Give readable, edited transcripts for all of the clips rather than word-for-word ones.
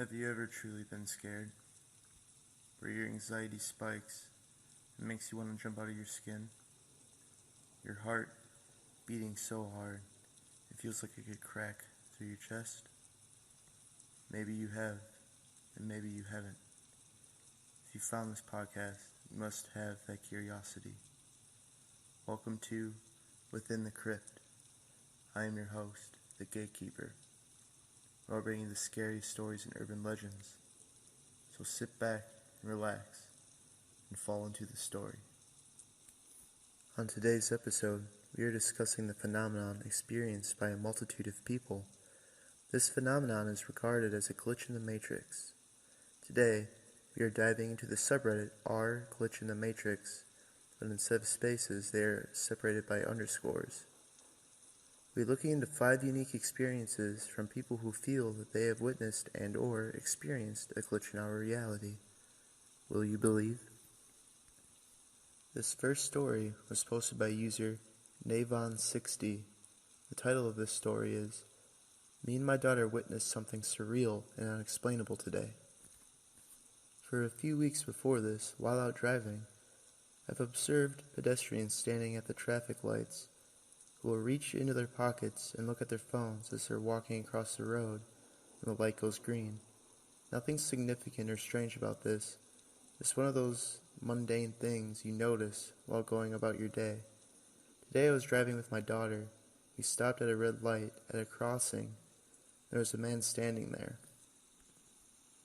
Have you ever truly been scared? Where your anxiety spikes and makes you want to jump out of your skin? Your heart beating so hard it feels like it could crack through your chest? Maybe you have, and maybe you haven't. If you found this podcast, you must have that curiosity. Welcome to Within the Crypt. I am your host, the Gatekeeper. I'll bring you the scariest stories and urban legends. So sit back and relax and fall into the story. On today's episode, we are discussing the phenomenon experienced by a multitude of people. This phenomenon is regarded as a glitch in the matrix. Today, we are diving into the subreddit r glitch in the matrix, but instead of spaces, they are separated by underscores. We're looking into 5 unique experiences from people who feel that they have witnessed and or experienced a glitch in our reality. Will you believe? This first story was posted by user Navon60. The title of this story is, "Me and my daughter witnessed something surreal and unexplainable today." For a few weeks before this, while out driving, I've observed pedestrians standing at the traffic lights who will reach into their pockets and look at their phones as they're walking across the road when the light goes green. Nothing significant or strange about this, just one of those mundane things you notice while going about your day. Today I was driving with my daughter. We stopped at a red light at a crossing. There was a man standing there.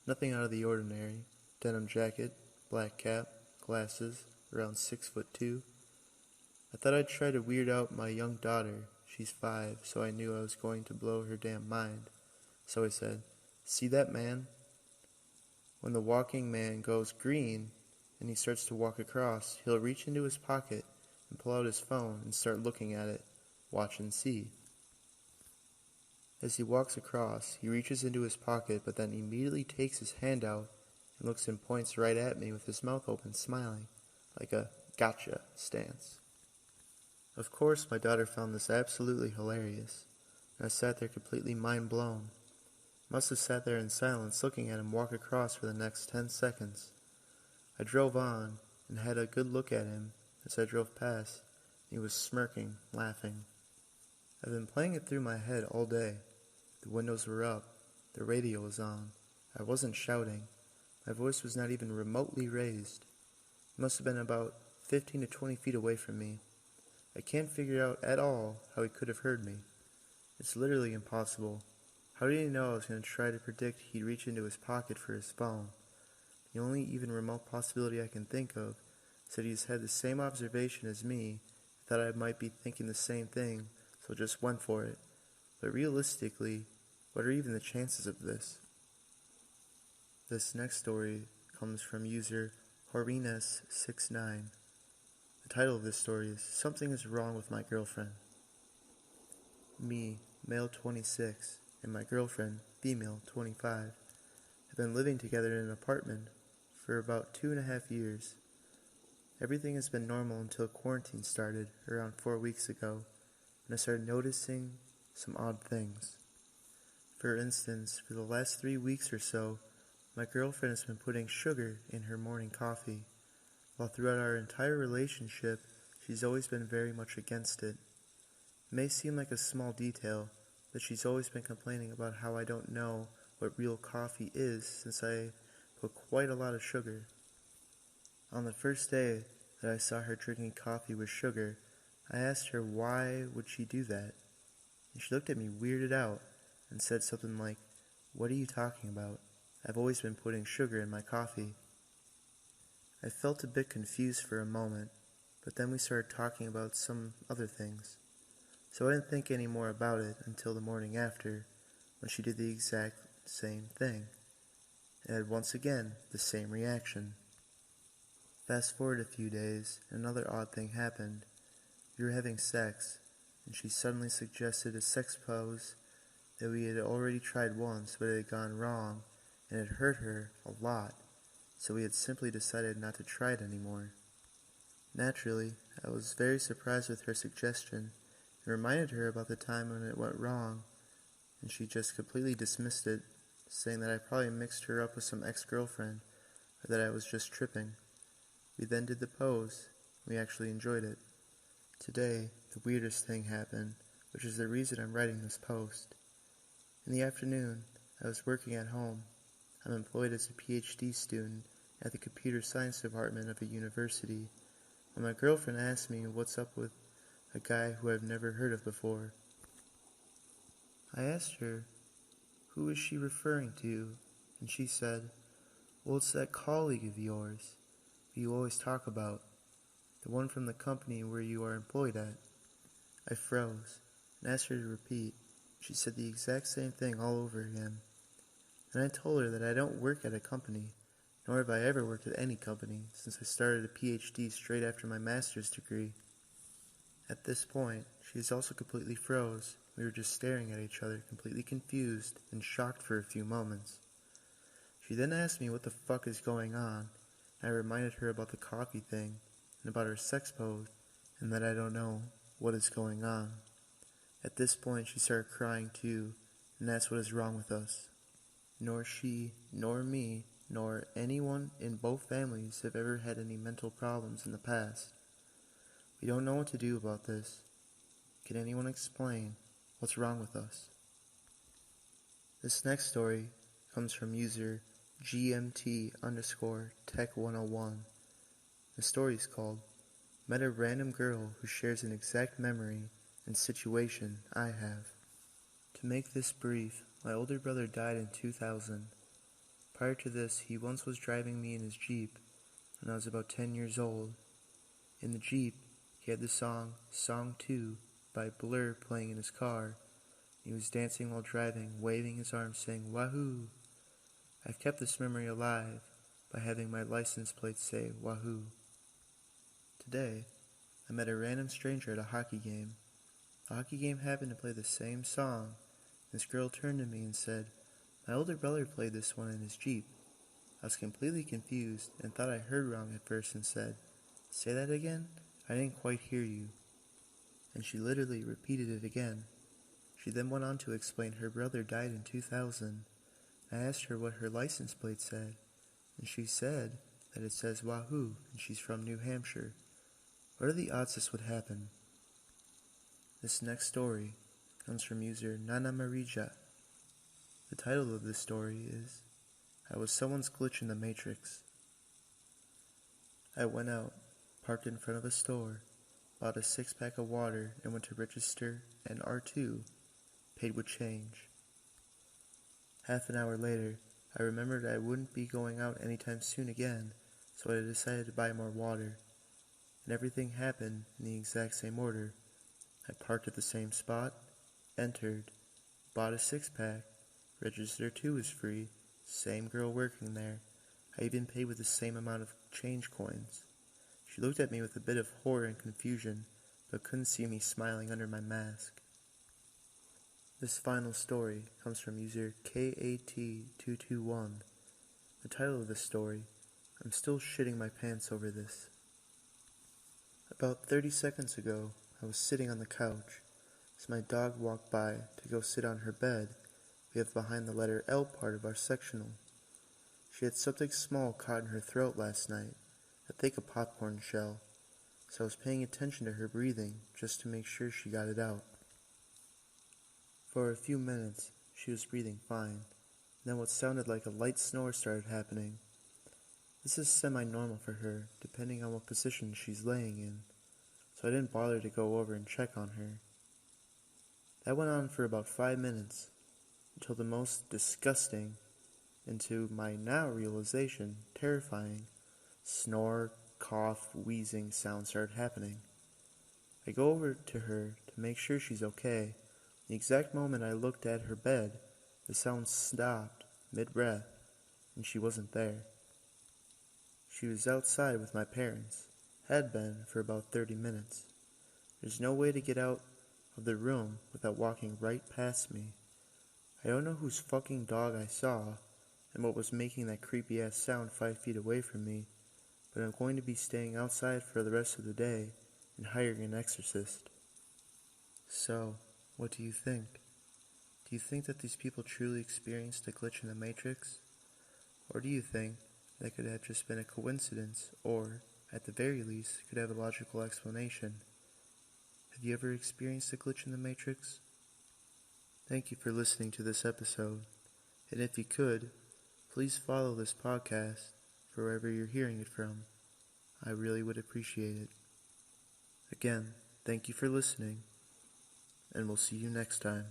Nothing out of the ordinary. Denim jacket, black cap, glasses, around 6'2". I thought I'd try to weird out my young daughter. She's 5, so I knew I was going to blow her damn mind. So I said, "See that man? When the walking man goes green and he starts to walk across, he'll reach into his pocket and pull out his phone and start looking at it. Watch and see." As he walks across, he reaches into his pocket but then immediately takes his hand out and looks and points right at me with his mouth open, smiling, like a gotcha stance. Of course, my daughter found this absolutely hilarious, and I sat there completely mind blown. Must have sat there in silence looking at him walk across for the next 10 seconds. I drove on and had a good look at him as I drove past. He was smirking, laughing. I've been playing it through my head all day. The windows were up. The radio was on. I wasn't shouting. My voice was not even remotely raised. It must have been about 15 to 20 feet away from me. I can't figure out at all how he could have heard me. It's literally impossible. How did he know I was going to try to predict he'd reach into his pocket for his phone? The only even remote possibility I can think of is that he's had the same observation as me, thought I might be thinking the same thing, so just went for it. But realistically, what are even the chances of this? This next story comes from user Horines69. The title of this story is, "Something is Wrong with My Girlfriend." Me, male 26, and my girlfriend, female 25, have been living together in an apartment for about 2.5 years. Everything has been normal until quarantine started around 4 weeks ago, and I started noticing some odd things. For instance, for the last 3 weeks or so, my girlfriend has been putting sugar in her morning coffee, while throughout our entire relationship, she's always been very much against it. It may seem like a small detail, but she's always been complaining about how I don't know what real coffee is since I put quite a lot of sugar. On the first day that I saw her drinking coffee with sugar, I asked her why would she do that, and she looked at me weirded out and said something like, "What are you talking about? I've always been putting sugar in my coffee." I felt a bit confused for a moment, but then we started talking about some other things. So I didn't think any more about it until the morning after, when she did the exact same thing, and had once again the same reaction. Fast forward a few days, and another odd thing happened. We were having sex, and she suddenly suggested a sex pose that we had already tried once, but it had gone wrong, and it hurt her a lot, so we had simply decided not to try it anymore. Naturally, I was very surprised with her suggestion, and reminded her about the time when it went wrong, and she just completely dismissed it saying that I probably mixed her up with some ex-girlfriend, or that I was just tripping. We then did the pose. We actually enjoyed it. Today, the weirdest thing happened, which is the reason I'm writing this post. In the afternoon, I was working at home. I'm employed as a PhD student at the computer science department of a university, when my girlfriend asked me what's up with a guy who I've never heard of before. I asked her, who is she referring to? And she said, well, it's that colleague of yours who you always talk about, the one from the company where you are employed at. I froze and asked her to repeat. She said the exact same thing all over again. Then I told her that I don't work at a company, nor have I ever worked at any company since I started a PhD straight after my master's degree. At this point, she is also completely froze. We were just staring at each other, completely confused and shocked for a few moments. She then asked me what the fuck is going on, and I reminded her about the coffee thing, and about her sex pose, and that I don't know what is going on. At this point, she started crying too, and that's what is wrong with us. Nor she, nor me, nor anyone in both families have ever had any mental problems in the past. We don't know what to do about this. Can anyone explain what's wrong with us? This next story comes from user GMT_Tech101. The story is called Met a Random Girl Who Shares an Exact Memory and Situation I Have. To make this brief, my older brother died in 2000. Prior to this, he once was driving me in his Jeep when I was about 10 years old. In the Jeep, he had the song Song 2 by Blur playing in his car. He was dancing while driving, waving his arms, saying, Wahoo! I've kept this memory alive by having my license plate say, Wahoo. Today, I met a random stranger at a hockey game. The hockey game happened to play the same song. This girl turned to me and said, my older brother played this one in his Jeep. I was completely confused and thought I heard wrong at first and said, say that again? I didn't quite hear you. And she literally repeated it again. She then went on to explain her brother died in 2000. I asked her what her license plate said, and she said that it says Wahoo and she's from New Hampshire. What are the odds this would happen? This next story comes from user Nana Marija. The title of this story is I Was Someone's Glitch in the Matrix. I went out, parked in front of a store, bought a 6-pack of water and went to register and R2, paid with change. Half an hour later, I remembered I wouldn't be going out anytime soon again, so I decided to buy more water. And everything happened in the exact same order. I parked at the same spot, entered, bought a 6-pack, register 2 was free, same girl working there. I even paid with the same amount of change coins. She looked at me with a bit of horror and confusion, but couldn't see me smiling under my mask. This final story comes from user KAT221. The title of the story, I'm still shitting my pants over this. About 30 seconds ago, I was sitting on the couch, as my dog walked by to go sit on her bed we have behind the letter L part of our sectional. She had something small caught in her throat last night, I think a popcorn shell, so I was paying attention to her breathing just to make sure she got it out. For a few minutes, she was breathing fine. Then what sounded like a light snore started happening. This is semi-normal for her, depending on what position she's laying in, so I didn't bother to go over and check on her. That went on for about 5 minutes, until the most disgusting, and to my now realization, terrifying, snore, cough, wheezing sounds started happening. I go over to her to make sure she's okay. The exact moment I looked at her bed, the sound stopped, mid-breath, and she wasn't there. She was outside with my parents, had been for about 30 minutes. There's no way to get out of the room without walking right past me. I don't know whose fucking dog I saw, and what was making that creepy-ass sound 5 feet away from me, but I'm going to be staying outside for the rest of the day and hiring an exorcist. So, what do you think? Do you think that these people truly experienced a glitch in the Matrix? Or do you think that could have just been a coincidence, or, at the very least, could have a logical explanation? Have you ever experienced a glitch in the Matrix? Thank you for listening to this episode, and if you could, please follow this podcast for wherever you're hearing it from. I really would appreciate it. Again, thank you for listening, and we'll see you next time.